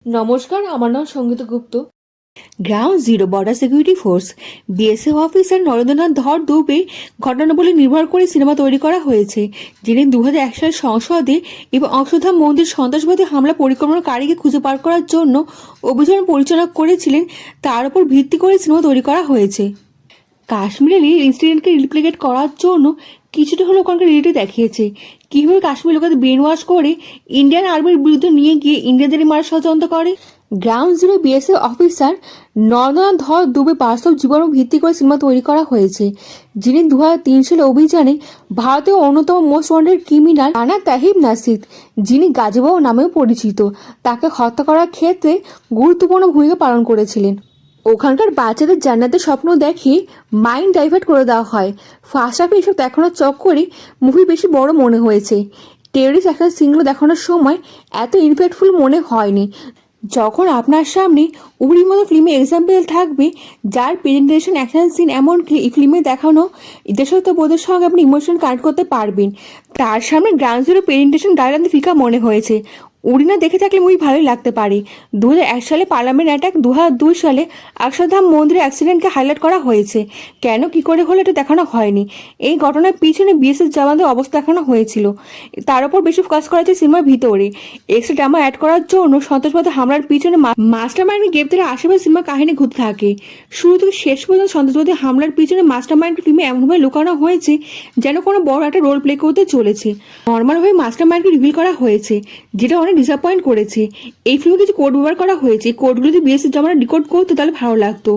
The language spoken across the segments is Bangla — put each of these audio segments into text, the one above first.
নমস্কার, আমার নাম Sangita Gupta. Ground zero border security force BSF officer Narendranath Dhar Dubey ঘটনা বলে নির্ভর করে সিনেমা তৈরি করা হয়েছে, যিনি 2001 সালে সংসদে এবং অশ্বত্থাম মন্দির সন্ত্রাসবাদী হামলা পরিকল্পনাকারীকে খুঁজে বার করার জন্য অভিযান পরিচালনা করেছিলেন। তার উপর ভিত্তি করে সিনেমা তৈরি করা হয়েছে। কাশ্মীরের এই ইনসিডেন্টকে রিপ্লিকেট করার জন্য কিছুটা হলো ওখানকার রিলেটিভ দেখিয়েছে কীভাবে কাশ্মীর লোকেদের ব্রেন ওয়াশ করে ইন্ডিয়ান আর্মির বিরুদ্ধে নিয়ে গিয়ে ইন্ডিয়ানদের মারা ষড়যন্ত্র করে। Ground zero BSF officer Narendranath Dhar Dubey বাস্তব জীবন ভিত্তি করে সিনেমা তৈরি করা হয়েছে, যিনি 2003 সালে অভিযানে ভারতীয় অন্যতম most wanted criminal Rana Tahib Nasid, যিনি গাজীবাবু নামেও পরিচিত, তাকে হত্যা করার ক্ষেত্রে গুরুত্বপূর্ণ ভূমিকা পালন করেছিলেন। ওখানকার বাচ্চাদের জান্নাতের স্বপ্ন দেখে মাইন্ড ডাইভার্ট করে দেওয়া হয়। ফার্স্ট হাফে এসব দেখানোর চক্করে মুভি বেশি বড় মনে হয়েছে। টেররিস্ট অ্যাকশন সিনগুলো দেখানোর সময় এত ইনফ্যাক্টফুল মনে হয়নি। যখন আপনার সামনে উড়ির মতো ফিল্মে এক্সাম্পল থাকবে যার প্রেজেন্টেশন অ্যাকশন সিন এমনকি এই ফিল্মে দেখানো দেশাত্মবোধের সঙ্গে আপনি ইমোশন কানেক্ট করতে পারবেন, তার সামনে গ্রাউন্ড জিরো প্রেজেন্টেশন গাইডলাইন ফিকা মনে হয়েছে। উড়ি না দেখে থাকলে মুভি ভালোই লাগতে পারে। 2001 সালে পার্লামেন্ট অ্যাটাক, 2002 সালে অক্ষরধাম মন্দিরের অ্যাক্সিডেন্টকে হাইলাইট করা হয়েছে। কেন কি করে হলো এটা দেখানো হয়নি। এই ঘটনার পিছনে বিএসএফ জওয়ানদের অবস্থা দেখানো হয়েছিল। তার উপর বেশি ফোকাস করা হয়েছে সিনেমার ভিতরে। এক্সট্রা ড্রামা অ্যাড করার জন্য সন্ত্রাসবাদী হামলার পিছনে মাস্টার মাইন্ড গ্রেপ্তারের আশেপাশে সিনেমার কাহিনী ঘুরতে থাকে। শুরু থেকে শেষ পর্যন্ত সন্ত্রাসবাদী হামলার পিছনে মাস্টার মাইন্ড ফিল্মে এমনভাবে লুকানো হয়েছে যেন কোনো বড় একটা রোল প্লে করতে চলেছে। নর্মালভাবে মাস্টার মাইন্ডকে রিভিল করা হয়েছে, যেটা অনেক ডিসঅ্যাপয়েন্ট করেছে। এই ফিল্মে কিছু কোড ব্যবহার করা হয়েছে, কোডগুলো যদি বিএসএফ জমানা ডিকোড করতো তাহলে ভালো লাগতো।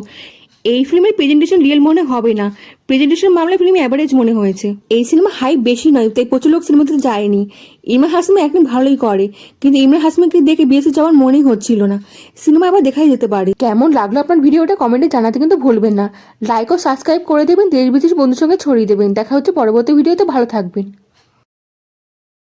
এই ফিল্মের প্রেজেন্টেশন রিয়েল মনে হবে না, প্রেজেন্টেশন মামলায় ফিল্মে অ্যাভারেজ মনে হয়েছে। এই সিনেমা হাইপ বেশি নয়, তাই প্রচুর লোক সিনেমাতে যায়নি। ইমরান হাসমি একদিন ভালোই করে, কিন্তু ইমরান হাসমিকে দেখে বিএসএফ জওয়ান মনেই হচ্ছিল না। সিনেমা আবার দেখাই যেতে পারে। কেমন লাগলো আপনার ভিডিওটা কমেন্টে জানাতে কিন্তু ভুলবেন না। লাইক ও সাবস্ক্রাইব করে দেবেন, দেশ বিদেশ বন্ধুর সঙ্গে ছড়িয়ে দেবেন। দেখা হচ্ছে পরবর্তী ভিডিওতে, ভালো থাকবেন।